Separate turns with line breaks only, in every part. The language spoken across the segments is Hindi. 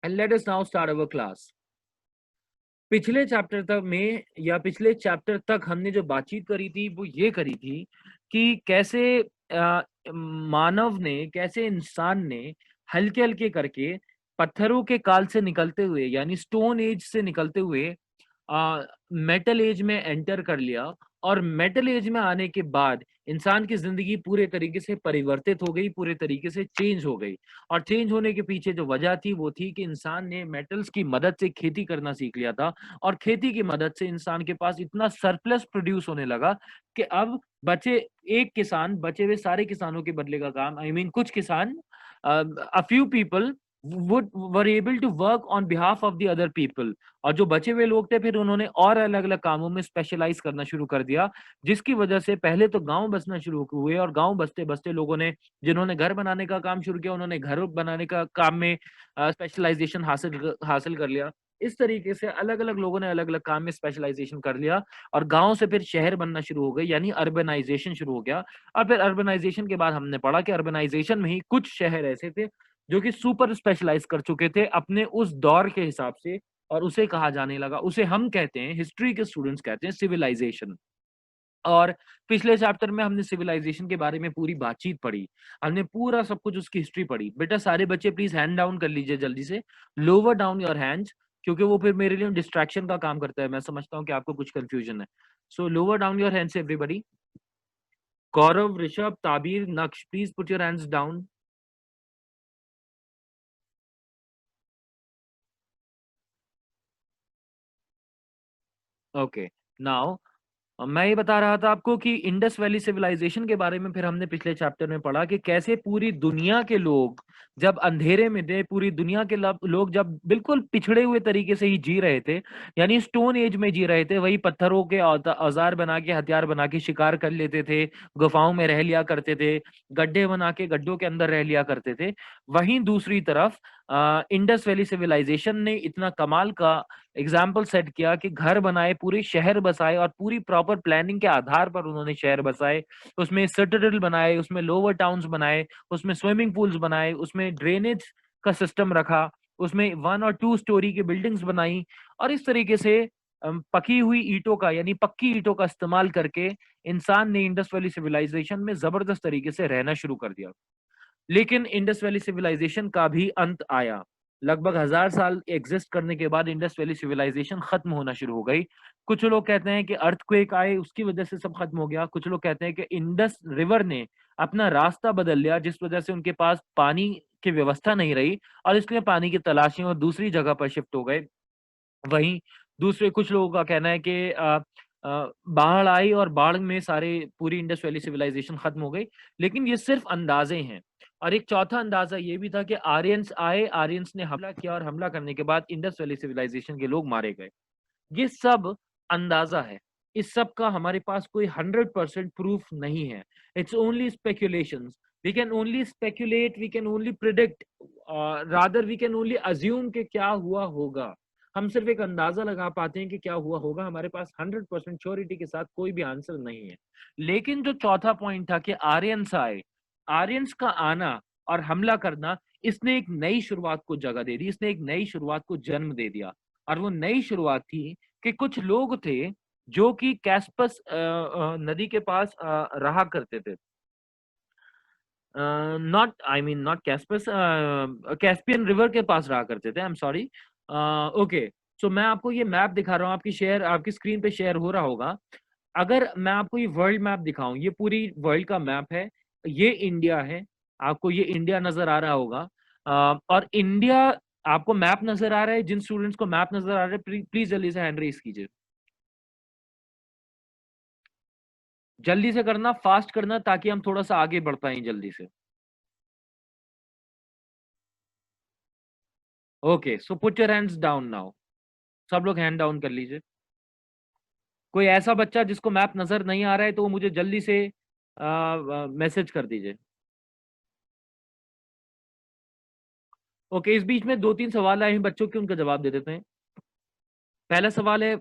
And let us now start our class. पिछले चैप्टर तक में या पिछले चैप्टर तक हमने जो बातचीत करी थी वो ये करी थी कि कैसे मानव ने, कैसे इंसान ने हल्के हल्के करके पत्थरों के काल से निकलते हुए यानी स्टोन एज से निकलते हुए मेटल एज में एंटर कर लिया। और मेटल एज में आने के बाद इंसान की जिंदगी पूरे तरीके से परिवर्तित हो गई, पूरे तरीके से चेंज हो गई। और चेंज होने के पीछे जो वजह थी वो थी कि इंसान ने मेटल्स की मदद से खेती करना सीख लिया था। और खेती की मदद से इंसान के पास इतना सरप्लस प्रोड्यूस होने लगा कि अब बचे एक किसान, बचे हुए सारे किसानों के बदले का काम, आई मीन कुछ किसान, a few people would were able to work on behalf of the other people। और जो बचे हुए लोग थे फिर उन्होंने और अलग अलग कामों में स्पेशलाइज करना शुरू कर दिया, जिसकी वजह से पहले तो गांव बसना शुरू हुए और गांव बसते बसते लोगों ने, जिन्होंने घर बनाने का काम शुरू किया उन्होंने घर बनाने का काम में स्पेशलाइजेशन हासिल कर लिया। इस तरीके से अलग अलग लोगों ने अलग अलग काम में स्पेशलाइजेशन कर लिया और गांव से फिर शहर बनना शुरू हो गए, यानी अर्बनाइजेशन शुरू हो गया। और फिर अर्बनाइजेशन के बाद हमने पढ़ा कि अर्बनाइजेशन में ही कुछ शहर ऐसे थे जो कि सुपर स्पेशलाइज कर चुके थे अपने उस दौर के हिसाब से, और उसे कहा जाने लगा, उसे हम कहते हैं, हिस्ट्री के स्टूडेंट्स कहते हैं, सिविलाइजेशन। और पिछले चैप्टर में हमने सिविलाइजेशन के बारे में पूरी बातचीत पढ़ी, हमने पूरा सब कुछ उसकी हिस्ट्री पढ़ी। बेटा सारे बच्चे प्लीज हैंड डाउन कर लीजिए जल्दी से, लोअर डाउन योर हैंड्स, क्योंकि वो फिर मेरे लिए डिस्ट्रैक्शन का काम करता है। मैं समझता हूँ कि आपको कुछ कंफ्यूजन है। So lower down your hands everybody. Gaurav, Rishabh, Tabeer, Naqsh, please put your hands down. Okay, now मैं ये बता रहा था आपको कि इंडस वैली सिविलाइजेशन के बारे में फिर हमने पिछले चैप्टर में पढ़ा कि कैसे पूरी दुनिया के लोग जब अंधेरे में थे, पूरी दुनिया के लोग जब बिल्कुल पिछड़े हुए तरीके से ही जी रहे थे, यानी स्टोन एज में जी रहे थे, वही पत्थरों के औजार बना के, हथियार बना के शिकार कर लेते थे, गुफाओं में रह लिया करते थे, गड्ढे बना के गड्ढों के अंदर रह लिया करते थे। वहीं दूसरी तरफ इंडस वैली सिविलाइजेशन ने इतना कमाल का एग्जाम्पल सेट किया कि घर बनाए, पूरे शहर बसाए और पूरी प्रॉपर प्लानिंग के आधार पर उन्होंने शहर बसाए। उसमें सिटाडेल बनाए, उसमें लोअर टाउन्स बनाए, उसमें स्विमिंग पूल्स बनाए, उसमें ड्रेनेज का सिस्टम रखा, उसमें 1 और 2 स्टोरी की बिल्डिंग्स बनाई। और इस तरीके से पकी हुई ईंटों का, यानी पक्की ईंटों का इस्तेमाल करके इंसान ने इंडस वैली सिविलाइजेशन में जबरदस्त तरीके से रहना शुरू कर दिया। लेकिन इंडस वैली सिविलाइजेशन का भी अंत आया। लगभग 1000 साल एग्जिस्ट करने के बाद इंडस वैली सिविलाइजेशन खत्म होना शुरू हो गई। कुछ लोग कहते हैं कि अर्थक्वेक आए उसकी वजह से सब खत्म हो गया, कुछ लोग कहते हैं कि इंडस रिवर ने अपना रास्ता बदल लिया जिस वजह से उनके पास पानी की व्यवस्था नहीं रही और इसलिए पानी की तलाशी और दूसरी जगह पर शिफ्ट हो गए। वहीं दूसरे कुछ लोगों का कहना है कि बाढ़ आई और बाढ़ में सारे पूरी इंडस वैली सिविलाइजेशन खत्म हो गई। लेकिन ये सिर्फ अंदाजे हैं। और एक चौथा अंदाजा ये भी था कि आर्यंस आए, आर्यंस ने हमला किया और हमला करने के बाद इंडस वैली सिविलाइजेशन के लोग मारे गए। ये सब अंदाजा है, इस सब का हमारे पास कोई 100% प्रूफ नहीं है। It's only speculation. We can only speculate, we can only predict, rather we can only assume कि क्या हुआ होगा। हम सिर्फ एक अंदाजा लगा पाते हैं कि क्या हुआ होगा, हमारे पास 100% श्योरिटी के साथ कोई भी आंसर नहीं है। लेकिन जो चौथा पॉइंट था कि आर्यंस आए, आर्यंस का आना और हमला करना, इसने एक नई शुरुआत को जगह दे दी, इसने एक नई शुरुआत को जन्म दे दिया। और वो नई शुरुआत थी कि कुछ लोग थे जो कि कैस्पस नदी के पास रहा करते थे। नॉट, आई मीन नॉट कैस्पस, कैस्पियन रिवर के पास रहा करते थे। I am sorry. Okay, so मैं आपको ये मैप दिखा रहा हूँ, आपकी शेयर, आपकी स्क्रीन पे शेयर हो रहा होगा। अगर मैं आपको ये वर्ल्ड मैप दिखाऊं, ये पूरी वर्ल्ड का मैप है, ये इंडिया है, आपको ये इंडिया नजर आ रहा होगा। और इंडिया, आपको मैप नजर आ रहा है? जिन स्टूडेंट्स को मैप नजर आ रहा है प्लीज जल्दी से हैंड रेस कीजिए, जल्दी से करना, फास्ट करना, ताकि हम थोड़ा सा आगे बढ़ पाए जल्दी से। Okay, so put your hands down now. सब लोग हैंड डाउन कर लीजिए। कोई ऐसा बच्चा जिसको मैप नजर नहीं आ रहा है तो वो मुझे जल्दी से मैसेज कर दीजिए। ओके, इस बीच में 2-3 सवाल आए हैं बच्चों के, उनका जवाब दे देते हैं। पहला सवाल है,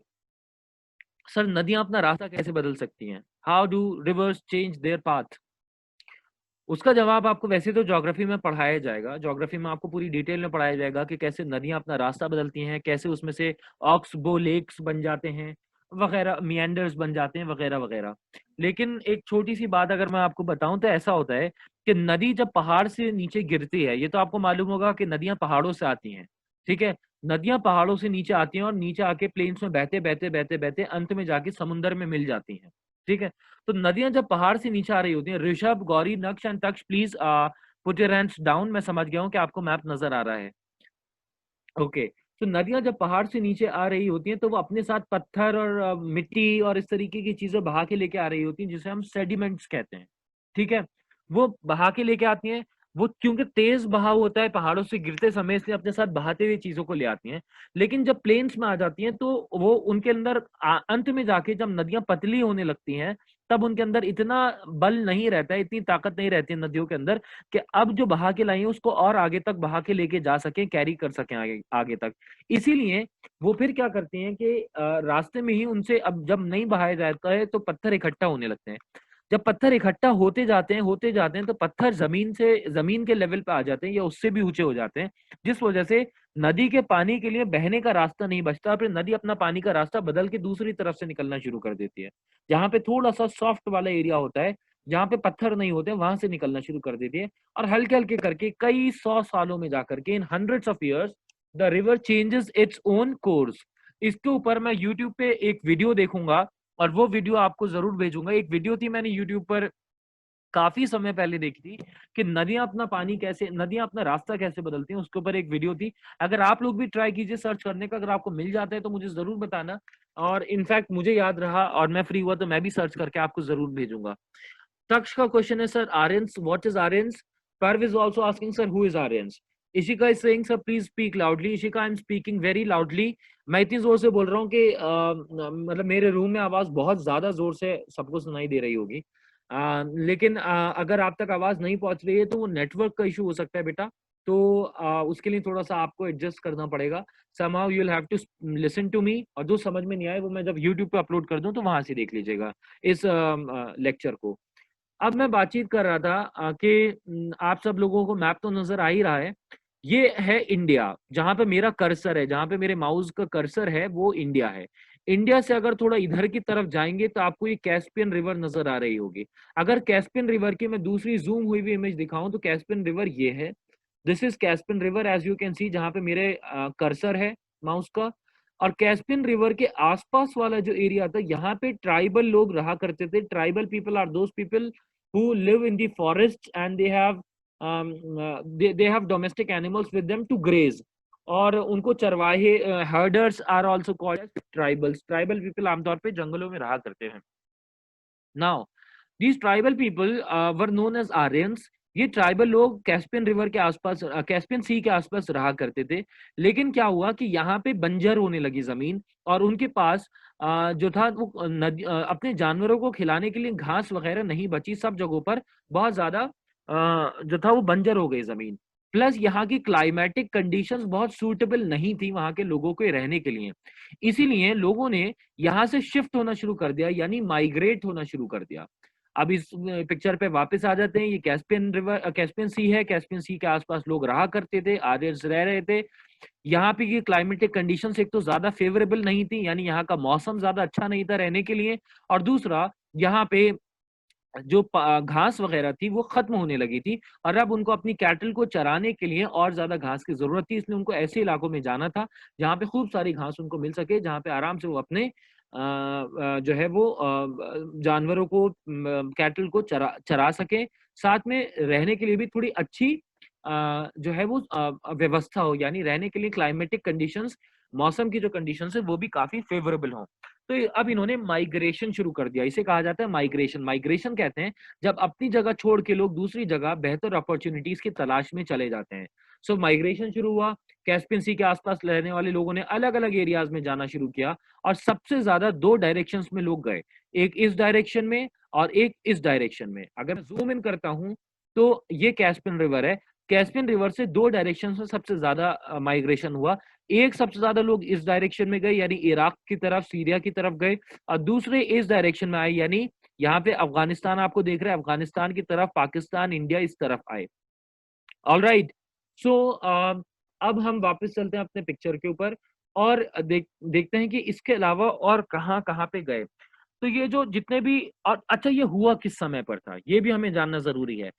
सर नदियां अपना रास्ता कैसे बदल सकती हैं? How do rivers change their path? उसका जवाब आपको वैसे तो ज्योग्राफी में पढ़ाया जाएगा, ज्योग्राफी में आपको पूरी डिटेल में पढ़ाया जाएगा कि कैसे नदियाँ अपना रास्ता बदलती हैं, कैसे उसमें से ऑक्सबो लेक्स बन जाते हैं, वगैरह मिएंडर्स बन जाते हैं, वगैरह वगैरह। लेकिन एक छोटी सी बात अगर मैं आपको बताऊं तो ऐसा होता है कि नदी जब पहाड़ से नीचे गिरती है, ये तो आपको मालूम होगा कि नदियां पहाड़ों से आती हैं, ठीक है। नदियां पहाड़ों से नीचे आती हैं और नीचे आके प्लेन्स में बहते बहते बहते बहते अंत में जाके समुद्र में मिल जाती हैं, ठीक है। तो नदियां जब पहाड़ से नीचे आ रही होती हैं, Rishabh, Gauri, Naksh and Taksh, please put your hands down. मैं समझ गया हूँ कि आपको मैप नजर आ रहा है। ओके। तो नदियां जब पहाड़ से नीचे आ रही होती हैं तो वो अपने साथ पत्थर और मिट्टी और इस तरीके की चीजें बहा के लेके आ रही होती हैं, जिसे हम सेडिमेंट्स कहते हैं, ठीक है। वो बहा के लेके आती हैं। वो क्योंकि तेज बहाव होता है पहाड़ों से गिरते समय, इसलिए अपने साथ बहाते हुए चीजों को ले आती हैं। लेकिन जब प्लेन्स में आ जाती हैं तो वो उनके अंदर अंत में जाके जब नदियां पतली होने लगती हैं, तब उनके अंदर इतना बल नहीं रहता है, इतनी ताकत नहीं रहती है नदियों के अंदर कि अब जो बहा के लाई है उसको और आगे तक बहा के लेके जा सकें, कैरी कर सकें आगे आगे तक। इसीलिए वो फिर क्या करती हैं कि रास्ते में ही उनसे अब जब नहीं बहाया जाता है तो पत्थर इकट्ठा होने लगते हैं। जब पत्थर इकट्ठा होते जाते हैं तो पत्थर जमीन के लेवल पे आ जाते हैं या उससे भी ऊंचे हो जाते हैं, जिस वजह से नदी के पानी के लिए बहने का रास्ता नहीं बचता, फिर नदी अपना पानी का रास्ता बदल के दूसरी तरफ से निकलना शुरू कर देती है। जहाँ पे थोड़ा सा सॉफ्ट वाला एरिया होता है, जहाँ पे पत्थर नहीं होते, वहां से निकलना शुरू कर देती है। और हल्के हल्के करके कई सौ सालों में जाकर के, इन hundreds of years, the river changes its own course. इसके ऊपर मैं यूट्यूब पे एक वीडियो देखूंगा और वो वीडियो आपको जरूर भेजूंगा। एक वीडियो थी, मैंने यूट्यूब पर काफी समय पहले देखी थी कि नदियां अपना रास्ता कैसे बदलती हैं, उसके ऊपर एक वीडियो थी। अगर आप लोग भी ट्राई कीजिए सर्च करने का, अगर आपको मिल जाता है तो मुझे जरूर बताना। और इनफैक्ट मुझे याद रहा और मैं फ्री हुआ तो मैं भी सर्च करके आपको जरूर भेजूंगा। तक्ष का क्वेश्चन है, sir Aryans, what is Aryans? Parv is also asking, sir, who is Aryans? Ishika is saying, sir, please speak loudly. Ishika, I'm speaking very loudly. मैं इतनी जोर से बोल रहा हूँ कि मतलब मेरे रूम में आवाज बहुत ज्यादा जोर से सबको सुनाई दे रही होगी। लेकिन अगर आप तक आवाज नहीं पहुंच रही है तो वो नेटवर्क का इशू हो सकता है बेटा। तो उसके लिए थोड़ा सा आपको एडजस्ट करना पड़ेगा। somehow you'll have to listen to me, और जो समझ में नहीं आए वो मैं जब YouTube पे अपलोड कर दूं तो वहां से देख लीजिएगा इस लेक्चर को। अब मैं बातचीत कर रहा था कि आप सब लोगों को मैप तो नजर आ ही रहा है। ये है इंडिया, जहां पे मेरा कर्सर है, जहां पे मेरे माउस का कर्सर है वो इंडिया है। इंडिया से अगर थोड़ा इधर की तरफ जाएंगे तो आपको ये कैस्पियन रिवर नजर आ रही होगी। अगर कैस्पियन रिवर की मैं दूसरी जूम हुई हुई इमेज दिखाऊं तो कैस्पियन रिवर ये है। This is Caspian river, as you can see, जहां पे मेरे कर्सर है माउस का। और कैस्पियन रिवर के आसपास वाला जो एरिया था, यहाँ पे ट्राइबल लोग रहा करते थे। Tribal people are those people who live in the forests and they have domestic animals with them to graze। और उनको चरवाहे, herders are also called as tribals। Tribal people आमतौर पे जंगलों में रहा करते हैं। Now these tribal people were known as Aryans। ये ट्राइबल लोग कैस्पियन रिवर के आसपास, कैस्पियन सी के आसपास रहा करते थे। लेकिन क्या हुआ कि यहाँ पे बंजर होने लगी जमीन, और उनके पास जो था वो अपने जानवरों को खिलाने के लिए घास वगैरह नहीं बची। सब जगहों पर बहुत ज्यादा जो था वो बंजर हो गई जमीन। प्लस यहाँ की क्लाइमेटिक कंडीशंस बहुत सूटेबल नहीं थी वहां के लोगों के रहने के लिए। इसीलिए लोगों ने यहाँ से शिफ्ट होना शुरू कर दिया, यानी माइग्रेट होना शुरू कर दिया। अब इस पिक्चर पे वापस आ जाते हैं। ये कैस्पियन रिवर, कैस्पियन सी है। कैस्पियन सी के आसपास लोग रहा करते थे, आर्यंस रह रहे थे। यहाँ पे की क्लाइमेटिक कंडीशंस एक तो ज्यादा फेवरेबल नहीं थी, यानी यहाँ का मौसम ज्यादा अच्छा नहीं था रहने के लिए। और दूसरा, यहाँ पे जो घास वगैरह थी वो खत्म होने लगी थी, और अब उनको अपनी कैटल को चराने के लिए और ज्यादा घास की जरूरत थी। इसलिए उनको ऐसे इलाकों में जाना था जहाँ पे खूब सारी घास उनको मिल सके, जहाँ पे आराम से वो अपने जो है वो जानवरों को, कैटल को चरा सके। साथ में रहने के लिए भी थोड़ी अच्छी जो है वो व्यवस्था हो, यानी रहने के लिए क्लाइमेटिक कंडीशंस, मौसम की जो कंडीशंस है वो भी काफी फेवरेबल हो। तो अब इन्होंने माइग्रेशन शुरू कर दिया। इसे कहा जाता है माइग्रेशन। माइग्रेशन कहते हैं जब अपनी जगह छोड़ के लोग दूसरी जगह बेहतर अपॉर्चुनिटीज की तलाश में चले जाते हैं। सो माइग्रेशन शुरू हुआ। कैस्पियन सी के आसपास रहने वाले लोगों ने अलग अलग एरियाज में जाना शुरू किया, और सबसे ज्यादा दो डायरेक्शंस में लोग गए, एक इस डायरेक्शन में और एक इस डायरेक्शन में। अगर मैं जूम इन करता हूं तो ये कैस्पियन रिवर है। कैस्पियन रिवर से दो डायरेक्शन में सबसे ज्यादा माइग्रेशन हुआ। एक, सबसे ज्यादा लोग इस डायरेक्शन में गए, यानी इराक की तरफ, सीरिया की तरफ गए, और दूसरे इस डायरेक्शन में आए, यानी यहाँ पे अफगानिस्तान आपको देख रहे हैं, अफगानिस्तान की तरफ पाकिस्तान, इंडिया इस तरफ आए। All right. सो अब हम वापस चलते हैं अपने पिक्चर के ऊपर और देखते हैं कि इसके अलावा और कहाँ कहाँ पे गए। तो ये जो जितने भी, और अच्छा ये हुआ किस समय पर था ये भी हमें जानना जरूरी है।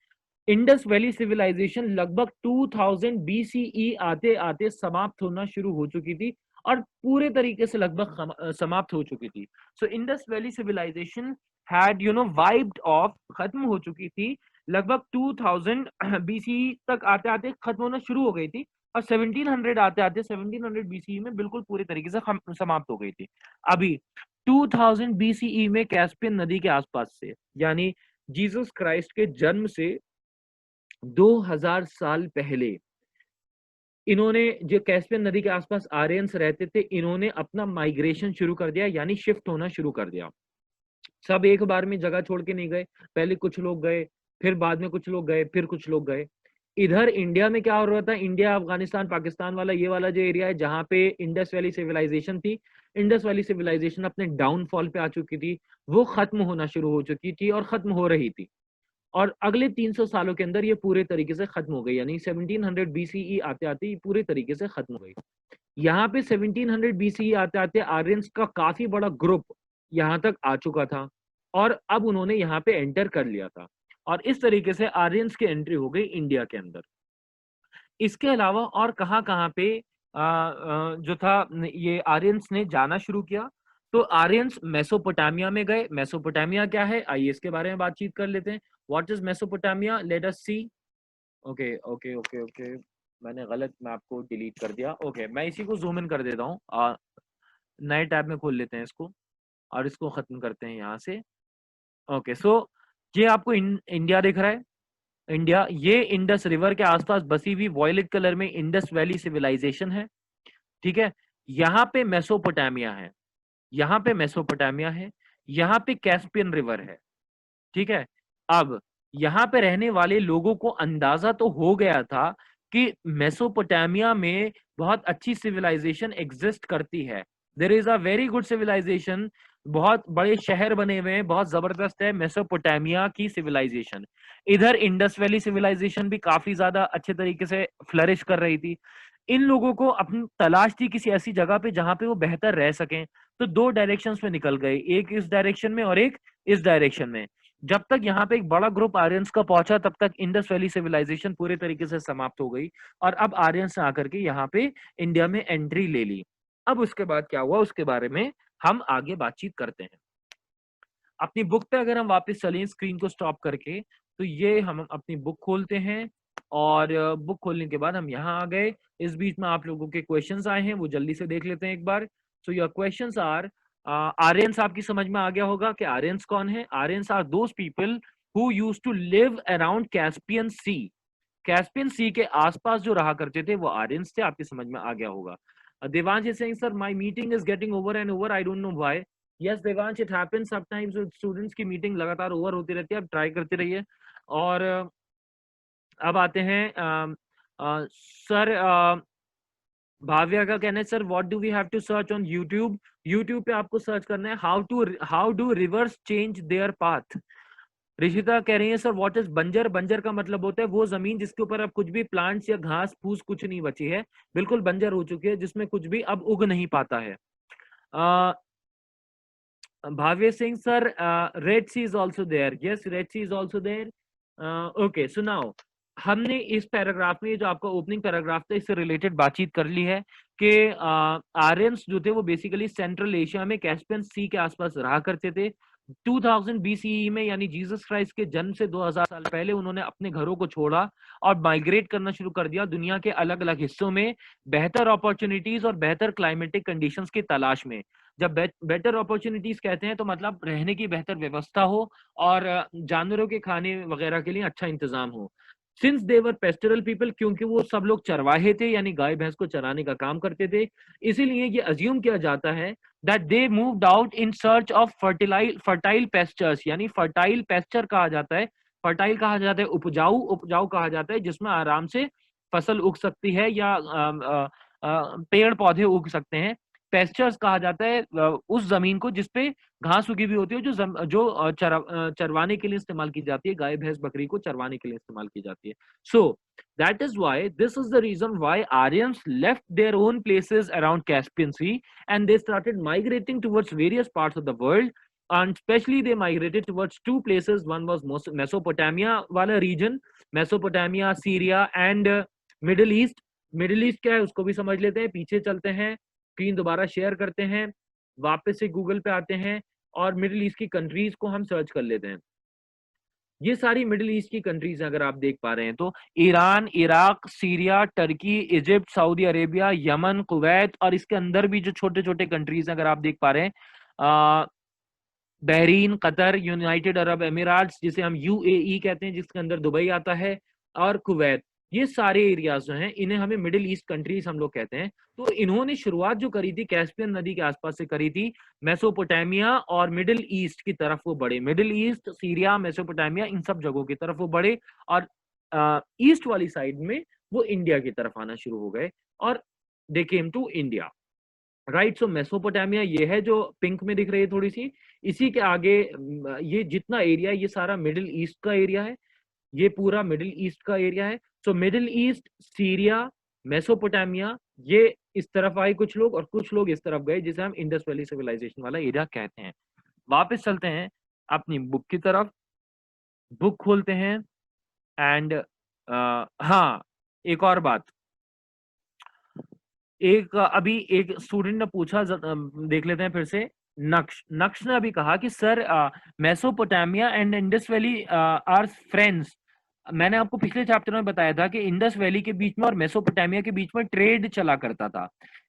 इंडस वैली सिविलाइजेशन लगभग 2000 बीसीई आते आते समाप्त होना शुरू हो चुकी थी और पूरे तरीके से लगभग समाप्त हो चुकी थी। So Indus valley civilization had wiped off, खत्म हो चुकी थी लगभग 2000 बीसीई तक आते आते खत्म होना शुरू हो गई थी और 1700 आते आते 1700 बीसीई में बिल्कुल पूरी तरीके से समाप्त हो गई थी। अभी 2000 बीसीई में कैस्पियन नदी के आसपास से, यानी जीसस क्राइस्ट के जन्म से 2000 साल पहले, इन्होंने जो कैस्पियन नदी के आसपास आर्यंस रहते थे, इन्होंने अपना माइग्रेशन शुरू कर दिया, यानी शिफ्ट होना शुरू कर दिया। सब एक बार में जगह छोड़ के नहीं गए, पहले कुछ लोग गए, फिर बाद में कुछ लोग गए, फिर कुछ लोग गए। इधर इंडिया में क्या हो रहा था, इंडिया अफगानिस्तान पाकिस्तान वाला ये वाला जो एरिया है जहाँ पे इंडस वैली सिविलाइजेशन थी, इंडस वैली सिविलाइजेशन अपने डाउनफॉल पे आ चुकी थी, वो खत्म होना शुरू हो चुकी थी और खत्म हो रही थी। और अगले 300 सालों के अंदर ये पूरे तरीके से खत्म हो गई, यानी 1700 बीसीई आते आते ये पूरे तरीके से खत्म हो गई। यहाँ पे 1700 बीसीई आते आते आर्यंस का काफी बड़ा ग्रुप यहाँ तक आ चुका था और अब उन्होंने यहाँ पे एंटर कर लिया था और इस तरीके से आर्यंस की एंट्री हो गई इंडिया के अंदर। इसके अलावा और कहाँ कहाँ पे जो था ये आर्यंस ने जाना शुरू किया, तो आर्यंस मेसोपोटामिया में गए। मेसोपोटामिया क्या है, आइए इसके बारे में बातचीत कर लेते हैं। What is Mesopotamia, let us see. Okay okay okay okay, मैंने गलत मैप को डिलीट कर दिया। ओके, मैं इसी को जूम इन कर देता हूँ, नए टैब में खोल लेते हैं इसको और इसको खत्म करते हैं यहाँ से। ओके, सो ये आपको इंडिया दिख रहा है। इंडिया, ये इंडस रिवर के आसपास बसी हुई वॉयलेट कलर में इंडस वैली सिविलाइजेशन है। ठीक है, यहाँ पे मेसोपोटामिया है, यहाँ पे मेसोपोटामिया है, यहाँ पे कैस्पियन रिवर है। ठीक है, अब यहाँ पे रहने वाले लोगों को अंदाजा तो हो गया था कि मेसोपोटामिया में बहुत अच्छी सिविलाइजेशन एग्जिस्ट करती है, there is a very good civilisation, बहुत बड़े शहर बने हुए हैं, बहुत जबरदस्त है मेसोपोटामिया की सिविलाइजेशन। इधर इंडस वैली सिविलाइजेशन भी काफी ज्यादा अच्छे तरीके से फ्लरिश कर रही थी। इन लोगों को अपनी तलाश थी किसी ऐसी जगह पे जहां पे वो बेहतर रह सकें, तो दो डायरेक्शंस में निकल गए, एक इस डायरेक्शन में और एक इस डायरेक्शन में। जब तक यहाँ पे एक बड़ा ग्रुप आर्यंस का पहुंचा तब तक इंडस वैली सिविलाइजेशन पूरे तरीके से समाप्त हो गई और अब आर्यंस ने आकर के यहाँ पे इंडिया में एंट्री ले ली। अब उसके बाद क्या हुआ उसके बारे में हम आगे बातचीत करते हैं। अपनी बुक पे अगर हम वापस चलें स्क्रीन को स्टॉप करके, तो ये हम अपनी बुक खोलते हैं और बुक खोलने के बाद हम यहाँ आ गए। इस बीच में आप लोगों के क्वेश्चंस आए हैं, वो जल्दी से देख लेते हैं एक बार। So your questions are, Aryans आपकी समझ में आ गया होगा कि आर्यंस कौन है। Aryans are those people who used to live around Caspian sea, Caspian sea के आसपास जो रहा करते थे वो आर्यंस थे, आपकी समझ में आ गया होगा। Devansh is saying sir my meeting is getting over and over, I don't know why. Yes Devansh, it happens sometimes, students की मीटिंग लगातार ओवर होती रहती है, आप ट्राई करते रहिए। और अब आते हैं सर, भाव्या का कहना है sir what do we have to search on YouTube. YouTube पे आपको सर्च करना है how do rivers change their path. Rishita कह रही है सर व्हाट इज बंजर। बंजर का मतलब होता है वो जमीन जिसके ऊपर अब कुछ भी प्लांट्स या घास फूस कुछ नहीं बची है, बिल्कुल बंजर हो चुकी है, जिसमें कुछ भी अब उग नहीं पाता है। Bhavya Singh sir, red sea is also there, yes red sea is also there. Okay, so now हमने इस पैराग्राफ में जो आपका ओपनिंग पैराग्राफ था इससे रिलेटेड बातचीत कर ली है कि आर्यंस जो थे वो बेसिकली सेंट्रल एशिया में कैस्पियन सी के आसपास रहा करते थे। 2000 बीसीई में, यानी जीसस क्राइस्ट के जन्म से 2000 साल पहले उन्होंने अपने घरों को छोड़ा और माइग्रेट करना शुरू कर दिया दुनिया के अलग अलग हिस्सों में, बेहतर अपॉर्चुनिटीज और बेहतर क्लाइमेटिक कंडीशंस की तलाश में। जब बेटर अपॉर्चुनिटीज कहते हैं तो मतलब रहने की बेहतर व्यवस्था हो और जानवरों के खाने वगैरह के लिए अच्छा इंतजाम हो। सिंस देवर पेस्टरल पीपल, क्योंकि वो सब लोग चरवाहे थे यानी गाय भैंस को चराने का काम करते थे, इसीलिए ये अज्यूम किया जाता है that they moved out in search of fertile pastures, यानी फर्टाइल पेस्चर कहा जाता है, फर्टाइल कहा जाता है उपजाऊ, उपजाऊ कहा जाता है जिसमें आराम से फसल उग सकती है या पेड़ पौधे उग सकते हैं। पेस्चर्स कहा जाता है उस जमीन को जिसपे घास उगी हुई होती है, जो चरवाने के लिए इस्तेमाल की जाती है, गाय भैंस बकरी को चरवाने के लिए इस्तेमाल की जाती है. सो that is why, this is the reason why Aryans left their own places around Caspian Sea and they started migrating towards various parts of the world, and especially they migrated towards two places. One was Mesopotamia wala region, Mesopotamia, Syria and Middle East. Middle east क्या है उसको भी समझ लेते हैं, पीछे चलते हैं, स्क्रीन दोबारा शेयर करते हैं, वापस से गूगल पे आते हैं और मिडिल ईस्ट की कंट्रीज को हम सर्च कर लेते हैं. ये सारी मिडिल ईस्ट की कंट्रीज अगर आप देख पा रहे हैं तो Iran, Iraq, Syria, Turkey, Egypt, Saudi Arabia, Yemen, Kuwait और इसके अंदर भी जो छोटे छोटे कंट्रीज अगर आप देख पा रहे हैं, बहरीन, कतर, यूनाइटेड अरब एमिराट्स जिसे हम यूएई कहते हैं, जिसके अंदर दुबई आता है, और कुवैत, ये सारे एरियाज जो हैं इन्हें हमें मिडिल ईस्ट कंट्रीज हम लोग कहते हैं. तो इन्होंने शुरुआत जो करी थी कैस्पियन नदी के आसपास से करी थी, मेसोपोटामिया और मिडिल ईस्ट की तरफ वो बढ़े, मिडिल ईस्ट, सीरिया, मेसोपोटामिया, इन सब जगहों की तरफ वो बढ़े और ईस्ट वाली साइड में वो इंडिया की तरफ आना शुरू हो गए और they came to India. Right. So Mesopotamia ये है जो पिंक में दिख रही है थोड़ी सी, इसी के आगे ये जितना एरिया ये सारा मिडिल ईस्ट का एरिया है, ये पूरा मिडिल ईस्ट का एरिया है. So middle east, Syria, Mesopotamia, ये इस तरफ आए कुछ लोग और कुछ लोग इस तरफ गए, जिसे हम इंडस वैली सिविलाइजेशन वाला एरिया कहते हैं. वापस चलते हैं अपनी बुक की तरफ, बुक खोलते हैं एंड हाँ, एक और बात, अभी एक स्टूडेंट ने पूछा, देख लेते हैं फिर से. नक्श ने अभी कहा कि sir Mesopotamia and Indus Valley are friends. मैंने आपको पिछले चैप्टर में बताया था कि इंडस वैली के बीच में और मेसोपोटामिया के बीच में ट्रेड चला करता था.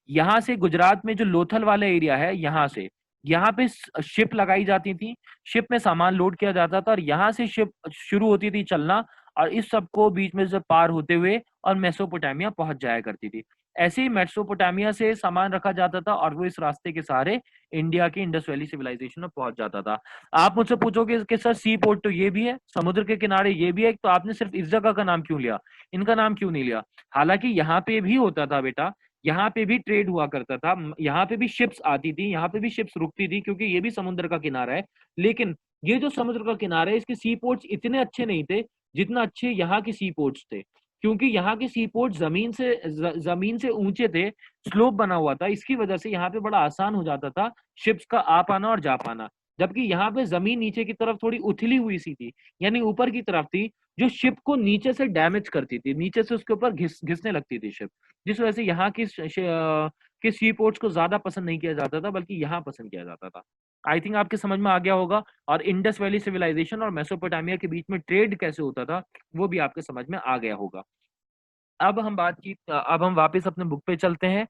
यहाँ से गुजरात में जो लोथल वाला एरिया है, यहाँ पे शिप लगाई जाती थी, शिप में सामान लोड किया जाता था और यहाँ से शिप शुरू होती थी चलना और इस सबको बीच में से पार होते हुए और मेसोपोटामिया पहुंच जाया करती थी. ऐसे ही मेसोपोटामिया से सामान रखा जाता था और वो इस रास्ते के सहारे इंडिया की इंडस वैली सिविलाइजेशन में पहुंच जाता था. आप मुझसे पूछोगे कि सर सी पोर्ट तो ये भी है, समुद्र के किनारे ये भी है, तो आपने सिर्फ इस जगह का नाम क्यों लिया, इनका नाम क्यों नहीं लिया? हालांकि यहाँ पे भी होता था बेटा, यहाँ पे भी ट्रेड हुआ करता था, यहाँ पे भी शिप्स आती थी, यहाँ पे भी शिप्स रुकती थी, क्योंकि ये भी समुद्र का किनारा है. लेकिन ये जो समुद्र का किनारा है इसके सी पोर्ट्स इतने अच्छे नहीं थे जितना अच्छे यहाँ के सी पोर्ट्स थे, क्योंकि यहाँ के सी पोर्ट जमीन से ऊंचे थे, स्लोप बना हुआ था, इसकी वजह से यहाँ पे बड़ा आसान हो जाता था शिप्स का आ पाना और जा पाना. जबकि यहाँ पे जमीन नीचे की तरफ थोड़ी उथली हुई सी थी, यानी ऊपर की तरफ थी, जो शिप को नीचे से डैमेज करती थी, नीचे से उसके ऊपर घिसने लगती थी शिप, जिस वजह से यहाँ के सी पोर्ट्स को ज्यादा पसंद नहीं किया जाता था, बल्कि यहाँ पसंद किया जाता था. आई थिंक आपके समझ में आ गया होगा. और इंडस वैली सिविलाइजेशन और मेसोपोटामिया के बीच में ट्रेड कैसे होता था वो भी आपके समझ में आ गया होगा. अब हम वापस अपने बुक पे चलते हैं,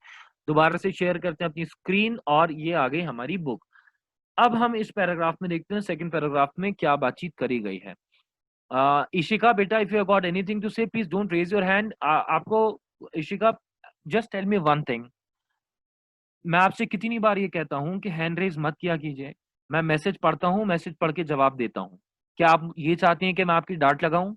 दोबारा से शेयर करते हैं अपनी स्क्रीन और ये आ गई हमारी बुक. अब हम इस पैराग्राफ में देखते हैं सेकंड पैराग्राफ में क्या बातचीत करी गई है. इशिका बेटा, if you have got anything to say please don't raise your hand. आपको Ishika just tell me one thing, मैं आपसे कितनी बार ये कहता हूँ कि हैंड रेज मत किया कीजिए. मैं मैसेज पढ़ता हूँ, मैसेज पढ़ के जवाब देता हूँ. क्या आप ये चाहते हैं कि मैं आपकी डांट लगाऊं?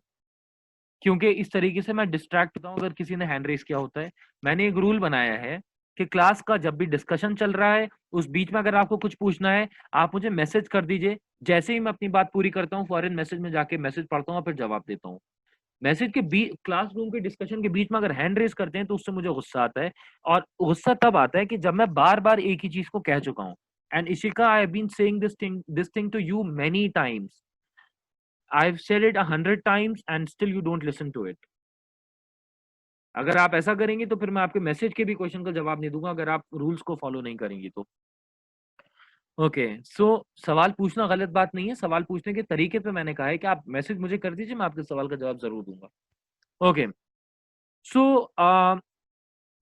क्योंकि इस तरीके से मैं डिस्ट्रैक्ट होता हूँ अगर किसी ने हैंड रेस किया होता है. मैंने एक रूल बनाया है कि क्लास का जब भी डिस्कशन चल रहा है उस बीच में अगर आपको कुछ पूछना है आप मुझे मैसेज कर दीजिए. जैसे ही मैं अपनी बात पूरी करता हूँ फौरन मैसेज में जाके मैसेज पढ़ता हूँ और फिर जवाब देता हूँ. मैसेज के बीच, क्लासरूम के डिस्कशन के बीच में अगर हैंड रेस करते हैं तो उससे मुझे गुस्सा आता है, और गुस्सा तब आता है कि जब मैं बार बार एक ही चीज को कह चुका हूँ. And Ishika, I have been saying this thing to you many times. I've said it 100 times and still you don't listen to it. अगर आप ऐसा करेंगे तो फिर मैं आपके मैसेज के भी क्वेश्चन का जवाब नहीं दूंगा अगर आप रूल्स को फॉलो नहीं करेंगी तो. ओके, सो सवाल पूछना गलत बात नहीं है, सवाल पूछने के तरीके पे मैंने कहा है कि आप मैसेज मुझे कर दीजिए, मैं आपके सवाल का जवाब जरूर दूंगा. Okay, so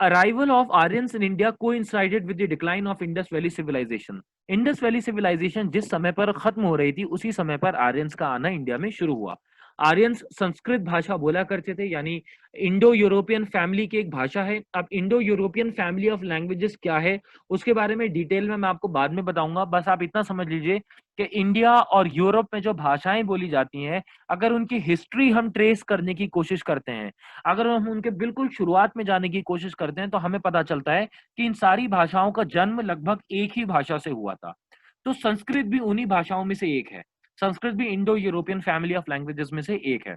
arrival of Aryans in India coincided with the decline of Indus Valley civilization. Indus Valley civilization जिस समय पर खत्म हो रही थी उसी समय पर आर्यंस का आना इंडिया में शुरू हुआ. आर्यंस संस्कृत भाषा बोला करते थे, यानी इंडो यूरोपियन फैमिली की एक भाषा है। अब Indo European family of languages क्या है उसके बारे में डिटेल में मैं आपको बाद में बताऊंगा। बस आप इतना समझ लीजिए कि इंडिया और यूरोप में जो भाषाएं बोली जाती हैं, अगर उनकी हिस्ट्री हम ट्रेस करने की कोशिश करते हैं, अगर हम उनके बिल्कुल शुरुआत में जाने की कोशिश करते हैं, तो हमें पता चलता है कि इन सारी भाषाओं का जन्म लगभग एक ही भाषा से हुआ था। तो संस्कृत भी उन्हीं भाषाओं में से एक है। संस्कृत भी Indo European family of languages में से एक है।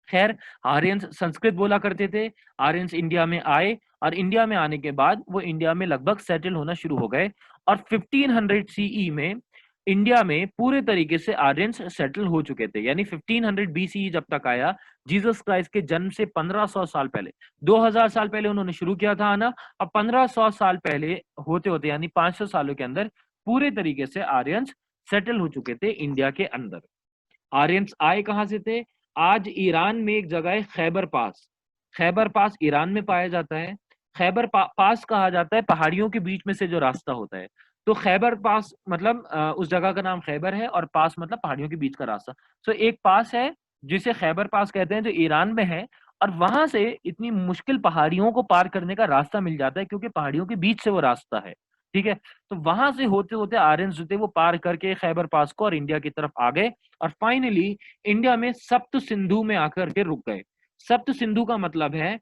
खैर, आर्यंस संस्कृत बोला करते थे। आर्यंस इंडिया में आए और इंडिया में आने के बाद वो इंडिया में लगभग सेटल होना शुरू हो गए और 1500 सीई में इंडिया में पूरे तरीके से आर्यंस सेटल हो चुके थे। यानी 1500 बीसीई जब तक आया, जीसस क्राइस्ट के जन्म से 1500 साल पहले, 2000 साल पहले उन्होंने शुरू किया था आना। अब 1500 साल पहले होते होते यानी 500 सालों के अंदर पूरे तरीके से आर्यंस सेटल हो चुके थे इंडिया के अंदर। आर्यंस आए कहां से थे? आज ईरान में एक जगह है खैबर पास। खैबर पास ईरान में पाया जाता है। खैबर पास कहा जाता है पहाड़ियों के बीच में से जो रास्ता होता है। तो खैबर पास मतलब उस जगह का नाम खैबर है और पास मतलब पहाड़ियों के बीच का रास्ता। तो एक पास है जिसे खैबर पास कहते हैं जो ईरान में है, और वहां से इतनी मुश्किल पहाड़ियों को पार करने का रास्ता मिल जाता है क्योंकि पहाड़ियों के बीच से वो रास्ता है। ठीक है, तो वहां से होते होते आर्यंस जो थे वो पार करके खैबर पास को और इंडिया की तरफ आ गए और फाइनली इंडिया में सप्त सिंधु में आकर के रुक गए। सप्त सिंधु का मतलब है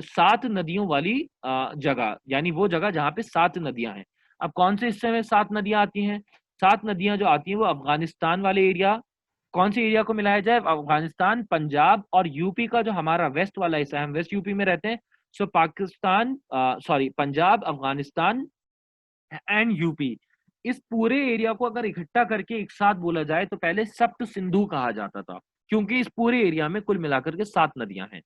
7 नदियों वाली जगह, यानी वो जगह जहां पे 7 नदियां हैं। अब कौन से हिस्से में 7 नदियां आती हैं? 7 नदियां जो आती हैं वो अफगानिस्तान वाले एरिया, कौन से एरिया को मिलाया जाए? अफगानिस्तान, पंजाब और यूपी का जो हमारा वेस्ट वाला हिस्सा है, हम वेस्ट यूपी में रहते हैं। So Pakistan, sorry, Punjab, Afghanistan and UP, इस पूरे एरिया को अगर इकट्ठा करके एक साथ बोला जाए तो पहले सप्त सिंधु कहा जाता था, क्योंकि इस पूरे एरिया में कुल मिलाकर के 7 नदियां हैं।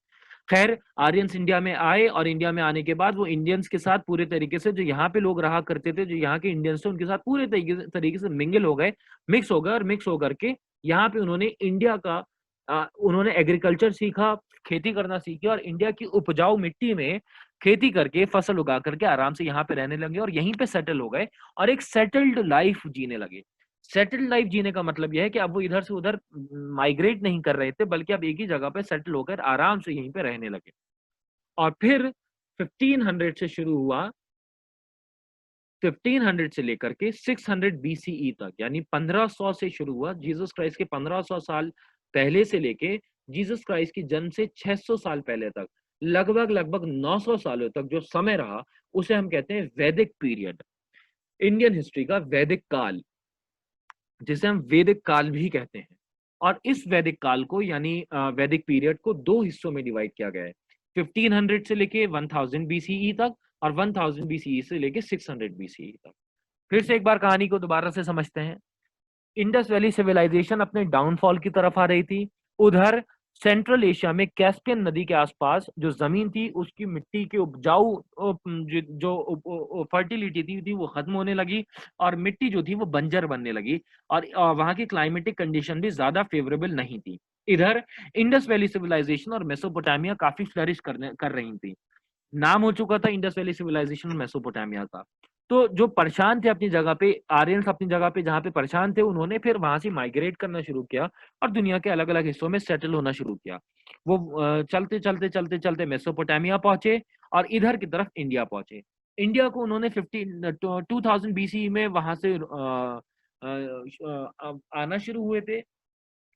खैर, आर्यंस इंडिया में आए और इंडिया में आने के बाद वो इंडियंस के साथ पूरे तरीके से, जो यहाँ पे लोग रहा करते थे, जो यहाँ के इंडियंस थे, उनके साथ पूरे तरीके से मिंगल हो गए, मिक्स हो गए, और मिक्स होकर के यहाँ पे उन्होंने इंडिया का उन्होंने एग्रीकल्चर सीखा, खेती करना सीखी, और इंडिया की उपजाऊ मिट्टी में खेती करके फसल उगा करके आराम से यहाँ पे रहने लगे और यहीं पे सेटल हो गए और एक सेटल्ड लाइफ जीने लगे। सेटल्ड लाइफ जीने का मतलब यह है कि अब वो इधर से उधर माइग्रेट नहीं कर रहे थे, बल्कि अब एक ही जगह पे सेटल होकर आराम से यहीं पे रहने लगे। और फिर 1500 से शुरू हुआ, 1500 से लेकर के 600 बीसीई तक, यानी 1500 से शुरू हुआ, जीसस क्राइस्ट के 1500 साल पहले से लेके जीसस क्राइस्ट की जन्म से 600 साल पहले तक, लगभग 900 सालों तक जो समय रहा, उसे हम कहते हैं वैदिक पीरियड। इंडियन हिस्ट्री का वैदिक काल, जिसे हम वैदिक काल भी कहते हैं। और इस वैदिक काल को, यानी वैदिक पीरियड को, 2 हिस्सों में डिवाइड किया गया है, 1500 से लेके 1000 बीसीई तक और 1000 बीसीई से लेके 600 बीसीई तक। फिर से एक बार कहानी को दोबारा से समझते हैं। इंडस वैली सिविलाइजेशन अपने डाउनफॉल की तरफ आ रही थी। उधर सेंट्रल एशिया में कैस्पियन नदी के आसपास जो जमीन थी, उसकी मिट्टी के उपजाऊ जो फर्टिलिटी थी वो खत्म होने लगी और मिट्टी जो थी वो बंजर बनने लगी, और वहां की क्लाइमेटिक कंडीशन भी ज्यादा फेवरेबल नहीं थी। इधर इंडस वैली सिविलाइजेशन और मेसोपोटामिया काफी फ्लरिश कर रही थी। नाम हो चुका था इंडस वैली सिविलाइजेशन और मेसोपोटामिया का। तो जो परेशान थे अपनी जगह पे, आर्यंस अपनी जगह पे जहाँ पे परेशान थे, उन्होंने फिर वहां से माइग्रेट करना शुरू किया और दुनिया के अलग अलग हिस्सों में सेटल होना शुरू किया। वो चलते चलते चलते चलते मेसोपोटामिया पहुंचे और इधर की तरफ इंडिया पहुंचे। इंडिया को उन्होंने 2000 बीसी में वहां से आना शुरू हुए थे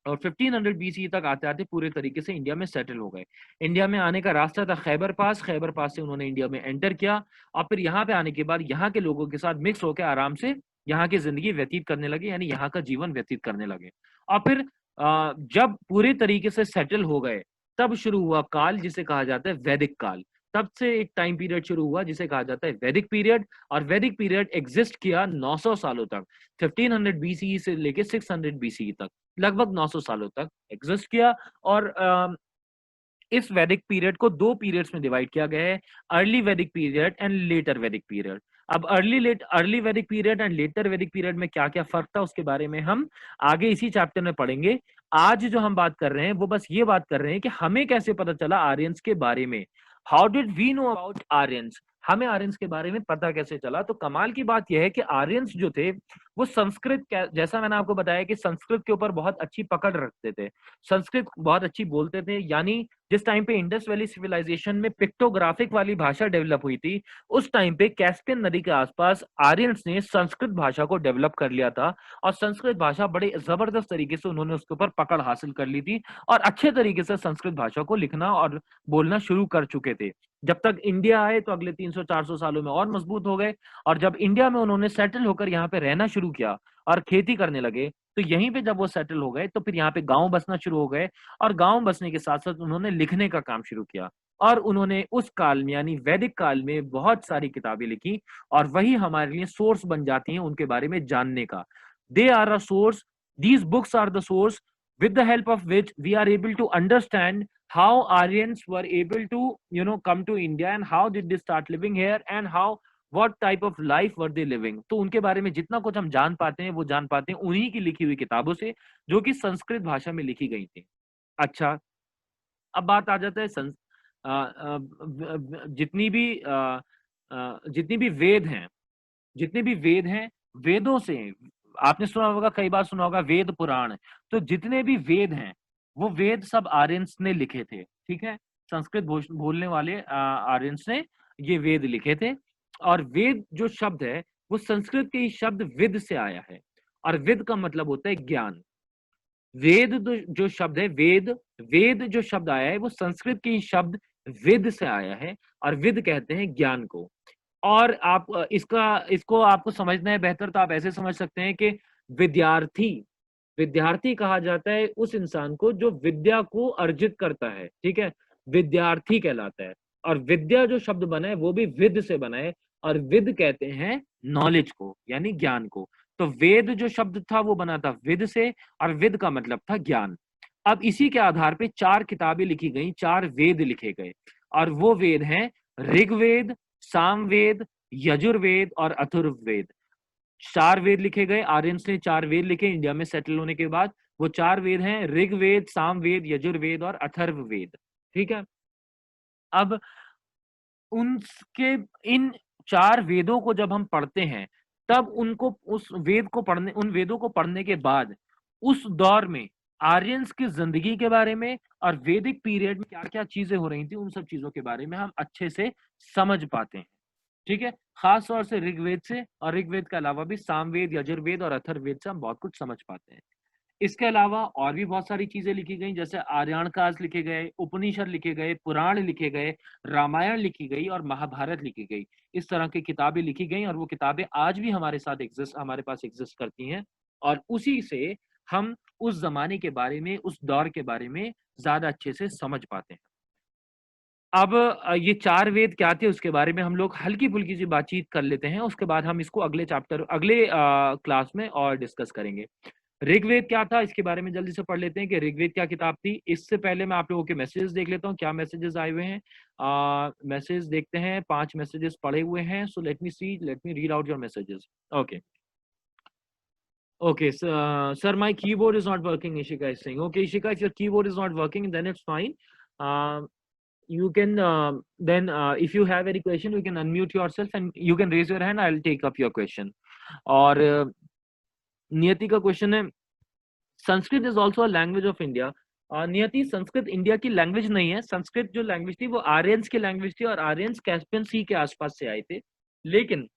और 1500 बीसी तक आते आते पूरे तरीके से इंडिया में सेटल हो गए। इंडिया में आने का रास्ता था खैबर पास, खैबर पास से उन्होंने इंडिया में एंटर किया और फिर यहाँ पे आने के बाद यहाँ के लोगों के साथ मिक्स होकर आराम से यहाँ की जिंदगी व्यतीत करने लगे, यानी यहाँ का जीवन व्यतीत करने लगे। और फिर जब पूरे तरीके से सेटल हो गए, तब शुरू हुआ काल जिसे कहा जाता है वैदिक काल। तब से एक टाइम पीरियड शुरू हुआ जिसे कहा जाता है वैदिक पीरियड, और वैदिक पीरियड एग्जिस्ट किया 900 सालों तक, 1500 बीसीई से लेके 600 बीसीई तक, लगभग 900 सालों तक एग्जिस्ट किया। और इस वैदिक पीरियड को 2 पीरियड्स में डिवाइड किया गया है, अर्ली वैदिक पीरियड एंड लेटर वैदिक पीरियड। अब अर्ली वैदिक पीरियड एंड लेटर वैदिक पीरियड में क्या क्या फर्क था उसके बारे में हम आगे इसी चैप्टर में पढ़ेंगे। आज जो हम बात कर रहे हैं वो बस ये बात कर रहे हैं कि हमें कैसे पता चला आर्यंस के बारे में। How did we know about Aryans? हमें आर्यंस के बारे में पता कैसे चला? तो कमाल की बात यह है कि आर्यंस जो थे वो संस्कृत, जैसा मैंने आपको बताया कि संस्कृत के ऊपर बहुत अच्छी पकड़ रखते थे, संस्कृत बहुत अच्छी बोलते थे। यानी जिस टाइम पे इंडस वैली सिविलाइजेशन में पिक्टोग्राफिक वाली भाषा डेवलप हुई थी, उस टाइम पे कैस्पियन नदी के आसपास आर्यंस ने संस्कृत भाषा को डेवलप कर लिया था, और संस्कृत भाषा बड़े जबरदस्त तरीके से उन्होंने उसके ऊपर पकड़ हासिल कर ली थी, और अच्छे तरीके से संस्कृत भाषा को लिखना और बोलना शुरू कर चुके थे। जब तक इंडिया आए तो अगले 300-400 सालों में और मजबूत हो गए, और जब इंडिया में उन्होंने सेटल होकर यहाँ पे रहना शुरू किया और खेती करने लगे, तो यहीं पे जब वो सेटल हो गए तो फिर यहाँ पे गांव बसना शुरू हो गए, और गांव बसने के साथ साथ उन्होंने लिखने का काम शुरू किया, और उन्होंने उस काल में यानी वैदिक काल में बहुत सारी किताबें लिखी, और वही हमारे लिए सोर्स बन जाती हैं उनके बारे में जानने का। They are a source, these books are the source with the help of which we are able to understand how Aryans were able to, come to India, and how did they start living here, and how what type of life were they living। तो उनके बारे में जितना कुछ हम जान पाते हैं वो जान पाते हैं उन्हीं की लिखी हुई किताबों से, जो कि संस्कृत भाषा में लिखी गई थी। अच्छा, अब बात आ जाता है जितनी भी वेद हैं, जितने भी वेद हैं, वेदों से आपने सुना होगा, कई बार सुना होगा वेद पुराण। तो जितने भी वेद हैं वो वेद सब आर्यंस ने लिखे थे, ठीक है। संस्कृत बोलने वाले आर्यंस ने ये वेद लिखे थे। और वेद जो शब्द है वो संस्कृत के ही शब्द विद से आया है, और विद का मतलब होता है ज्ञान। वेद जो शब्द है, वेद वेद जो शब्द आया है वो संस्कृत के ही शब्द विद से आया है, और विद कहते हैं ज्ञान को। और आप इसको आपको समझना है बेहतर, तो आप ऐसे समझ सकते हैं कि विद्यार्थी विद्यार्थी कहा जाता है उस इंसान को जो विद्या को अर्जित करता है, ठीक है, विद्यार्थी कहलाता है। और विद्या जो शब्द बना है वो भी विद से बना है, और विद कहते हैं नॉलेज को यानी ज्ञान को। तो वेद जो शब्द था वो बना था विद से, और विद का मतलब था ज्ञान। अब इसी के आधार पे 4 किताबें लिखी गई, 4 वेद लिखे गए, और वो वेद हैं ऋग्वेद, सामवेद, यजुर्वेद और अथर्ववेद। 4 वेद लिखे गए, आर्यंस ने 4 वेद लिखे इंडिया में सेटल होने के बाद। वो 4 वेद हैं ऋग्वेद, सामवेद, यजुर्वेद और अथर्ववेद, ठीक है। अब उनके इन 4 वेदों को जब हम पढ़ते हैं, तब उन वेदों को पढ़ने के बाद उस दौर में आर्यंस की जिंदगी के बारे में और वैदिक पीरियड में क्या-क्या चीजें हो रही थी, उन सब चीजों के बारे में हम अच्छे से समझ पाते हैं, ठीक है। खास तौर से ऋग्वेद से, और ऋग्वेद के अलावा भी सामवेद, यजुर्वेद और अथर्ववेद से हम बहुत कुछ समझ पाते हैं। इसके अलावा और भी बहुत सारी चीजें लिखी गई, जैसे आर्याणकास लिखे गए, उपनिषद लिखे गए, पुराण लिखे गए, रामायण लिखी गई और महाभारत लिखी गई। इस तरह की किताबें लिखी गई, और वो किताबें आज भी हमारे पास एग्जिस्ट करती हैं, और उसी से हम उस जमाने के बारे में, उस दौर के बारे में ज्यादा अच्छे से समझ पाते हैं। अब ये 4 वेद क्या थे उसके बारे में हम लोग हल्की-फुल्की सी बातचीत कर लेते हैं, उसके बाद हम इसको अगले क्लास में और डिस्कस करेंगे। ऋग्वेद क्या था इसके बारे में जल्दी से पढ़ लेते हैं कि ऋग्वेद क्या किताब थी। इससे पहले मैं आप लोगों के मैसेजेस देख लेता हूँ, क्या मैसेजेस आए हुए हैं। मैसेज देखते हैं, 5 मैसेजेस पड़े हुए हैं। So let me read out your messages. Okay. Okay, so, sir, my keyboard is not working, Ishika is saying. Okay, Ishika, if your keyboard is not working, then it's fine. Um, you can then if you have any question, you can unmute yourself and you can raise your hand. I'll take up your question. और नियति का क्वेश्चन है, Sanskrit is also a language of India. नियति, संस्कृत इंडिया की लैंग्वेज नहीं है। संस्कृत जो लैंग्वेज थी वो आर्यंस की लैंग्वेज थी, और आर्यंस कैस्पियन सी के आसपास से आए थे। लेकिन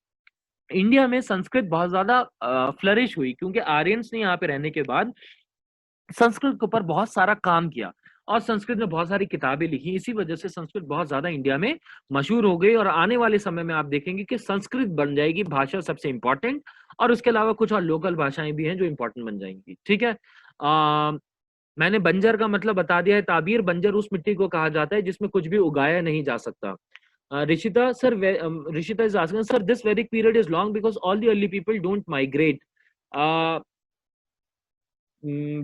इंडिया में संस्कृत बहुत ज्यादा फ्लरिश हुई, क्योंकि आर्यंस ने यहाँ पे रहने के बाद संस्कृत के ऊपर बहुत सारा काम किया, और संस्कृत में बहुत सारी किताबें लिखी। इसी वजह से संस्कृत बहुत ज्यादा इंडिया में मशहूर हो गई, और आने वाले समय में आप देखेंगे कि संस्कृत बन जाएगी भाषा सबसे इंपॉर्टेंट, और उसके अलावा कुछ और लोकल भाषाएं भी हैं जो इंपॉर्टेंट बन जाएंगी, ठीक है। मैंने बंजर का मतलब बता दिया है। ताबीर, बंजर उस मिट्टी को कहा जाता है जिसमें कुछ भी उगाया नहीं जा सकता। Rishita sir, Rishita is asking, sir, this Vedic period is long because all the early people don't migrate.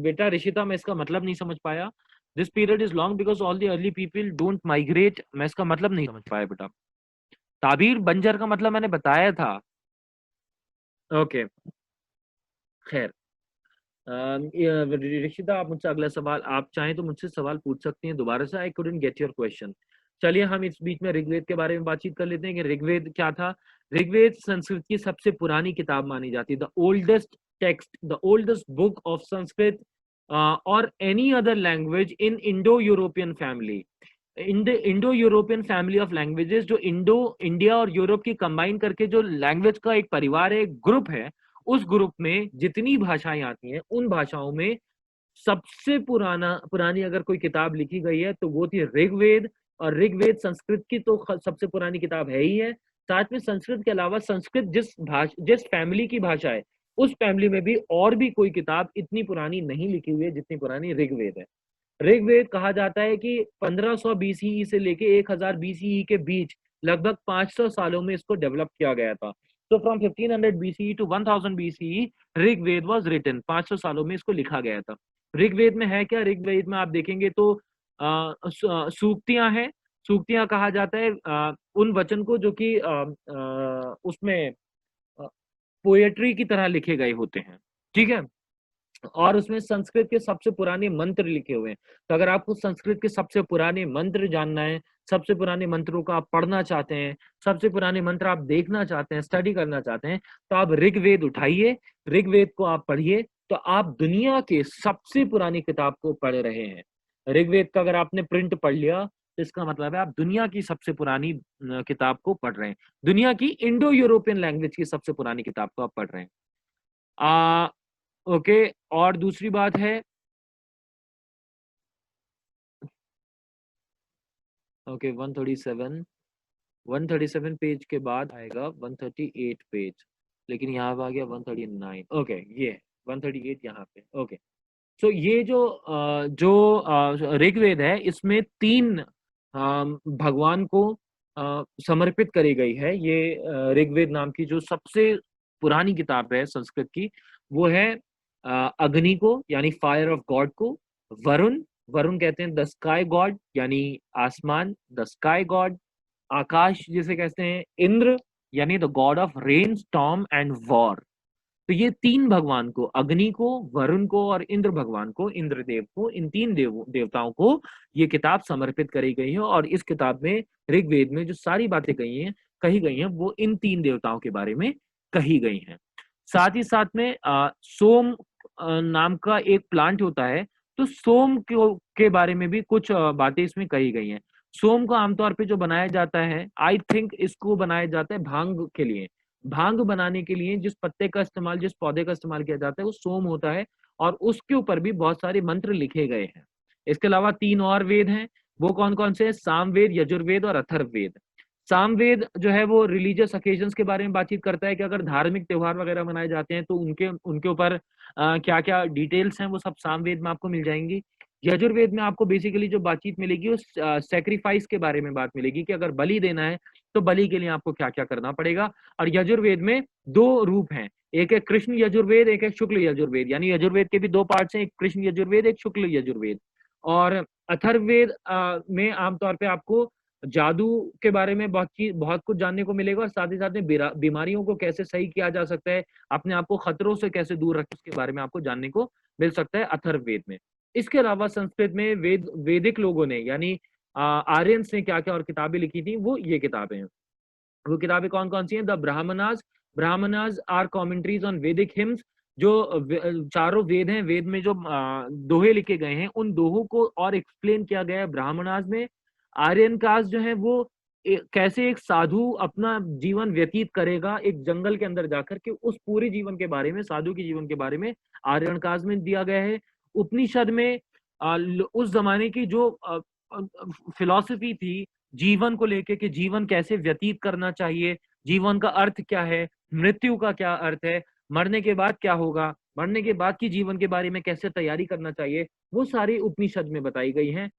बेटा ऋषिता, मैं इसका मतलब नहीं समझ पाया। This period is long because all the early people don't migrate, मैं इसका मतलब नहीं समझ पाया बेटा। ताबीर, बंजर का मतलब मैंने बताया था। ओके, खैर। ऋषिता, आप मुझसे अगला सवाल, आप चाहें तो मुझसे सवाल पूछ सकती हैं दोबारा से। I couldn't get your question. चलिए हम इस बीच में ऋग्वेद के बारे में बातचीत कर लेते हैं कि ऋग्वेद क्या था। ऋग्वेद संस्कृत की सबसे पुरानी किताब मानी जाती है, the oldest text, the oldest book of Sanskrit और any other language in Indo European family. Indo European family of languages, जो इंडो इंडिया और यूरोप की कंबाइन करके जो लैंग्वेज का एक परिवार है, एक ग्रुप है, उस ग्रुप में जितनी भाषाएं आती हैं उन भाषाओं में सबसे पुरानी अगर कोई किताब लिखी गई है तो वो थी ऋग्वेद। और ऋग्वेद संस्कृत की तो सबसे पुरानी किताब है ही है। साथ में संस्कृत के अलावा संस्कृत जिस फैमिली की भाषा है, उस फैमिली में भी और भी कोई किताब इतनी पुरानी नहीं लिखी हुई है जितनी पुरानी ऋग्वेद है। ऋग्वेद कहा जाता है कि 1500 बीसीई से लेके 1000 बीसीई के बीच लगभग 500 सालों में इसको डेवलप किया गया था। तो from 1500 BCE to 1000 BCE Rigveda was written, 500 सालों में इसको लिखा गया था। ऋग्वेद में है क्या? ऋग्वेद में आप देखेंगे तो सूक्तियां हैं। सूक्तियां कहा जाता है उन वचन को जो कि उसमें पोएट्री की तरह लिखे गए होते हैं, ठीक है। और उसमें संस्कृत के सबसे पुराने मंत्र लिखे हुए हैं। तो अगर आपको संस्कृत के सबसे पुराने मंत्र जानना है, सबसे पुराने मंत्रों को आप पढ़ना चाहते हैं, सबसे पुराने मंत्र आप देखना चाहते हैं, स्टडी करना चाहते हैं, तो आप ऋग्वेद उठाइए, ऋग्वेद को आप पढ़िए, तो आप दुनिया के सबसे पुरानी किताब को पढ़ रहे हैं। ऋग्वेद का अगर आपने प्रिंट पढ़ लिया तो इसका मतलब है आप दुनिया की सबसे पुरानी किताब को पढ़ रहे हैं। दुनिया की इंडो यूरोपियन लैंग्वेज की सबसे पुरानी किताब को आप पढ़ रहे हैं। ओके। और दूसरी बात है, ओके 137 पेज के बाद आएगा 138 पेज, लेकिन यहाँ पे आ गया 139। ओके, ये 138 यहाँ पे। ओके, सो ये जो ऋग्वेद है, इसमें 3 भगवान को समर्पित करी गई है। ये ऋग्वेद नाम की जो सबसे पुरानी किताब है संस्कृत की, वो है अग्नि को यानी फायर ऑफ गॉड को, वरुण, वरुण कहते हैं द स्काई गॉड यानी आसमान, द स्काई गॉड, आकाश जिसे कहते हैं, इंद्र यानी the God of rain, storm and war. तो ये 3 भगवान को, अग्नि को, वरुण को और इंद्र भगवान को, इंद्रदेव को, इन 3 देवताओं को ये किताब समर्पित करी गई है। और इस किताब में, ऋग्वेद में जो सारी बातें कही गई हैं वो इन 3 देवताओं के बारे में कही गई हैं। साथ ही साथ में सोम नाम का एक प्लांट होता है, तो सोम के बारे में भी कुछ बातें इसमें कही गई हैं। सोम को आमतौर पे जो बनाया जाता है, आई थिंक इसको बनाया जाता है भांग के लिए। भांग बनाने के लिए जिस पत्ते का इस्तेमाल, जिस पौधे का इस्तेमाल किया जाता है वो सोम होता है, और उसके ऊपर भी बहुत सारे मंत्र लिखे गए हैं। इसके अलावा 3 और वेद हैं। वो कौन कौन से हैं? सामवेद, यजुर्वेद और अथर्ववेद। सामवेद जो है वो रिलीजियस ओकेजन्स के बारे में बातचीत करता है कि अगर धार्मिक त्योहार वगैरह मनाए जाते हैं तो उनके उनके ऊपर क्या क्या डिटेल्स हैं, वो सब सामवेद में आपको मिल जाएंगी। यजुर्वेद में आपको बेसिकली जो बातचीत मिलेगी वो सेक्रीफाइस के बारे में बात मिलेगी कि अगर बलि देना है तो बलि के लिए आपको क्या क्या करना पड़ेगा। और यजुर्वेद में 2 रूप हैं, एक है कृष्ण यजुर्वेद, एक है शुक्ल यजुर्वेद। यानी यजुर्वेद के भी 2 पार्ट्स हैं, एक कृष्ण यजुर्वेद, एक शुक्ल यजुर्वेद। और अथर्ववेद में आमतौर पे आपको जादू के बारे में बहुत कुछ जानने को मिलेगा, और साथ ही साथ में बीमारियों को कैसे सही किया जा सकता है, अपने आप को खतरों से कैसे दूर रखें, उसके बारे में आपको जानने को मिल सकता है अथर्ववेद में। इसके अलावा संस्कृत में वैदिक लोगों ने यानी आर्यंस ने क्या क्या और किताबें लिखी थी, वो ये किताबें हैं। वो किताबें कौन कौन सी हैं? The Brahmanas, Brahmanas are commentaries on Vedic hymns. जो चारों वेद हैं, वेद में जो दोहे लिखे गए हैं, उन दोहों को और एक्सप्लेन किया गया है ब्राह्मणास में। आर्यन कास्ट जो है वो कैसे एक साधु अपना जीवन व्यतीत करेगा एक जंगल के अंदर जाकर के, उस पूरे जीवन के बारे में, साधु के जीवन के बारे में आर्यन कास्ट में दिया गया है। उपनिषद में उस जमाने की जो फिलॉसफी थी जीवन को लेके, कि जीवन कैसे व्यतीत करना चाहिए, जीवन का अर्थ क्या है, मृत्यु का क्या अर्थ है, मरने के बाद क्या होगा, मरने के बाद की जीवन के बारे में कैसे तैयारी करना चाहिए, वो सारी उपनिषद में बताई गई हैं।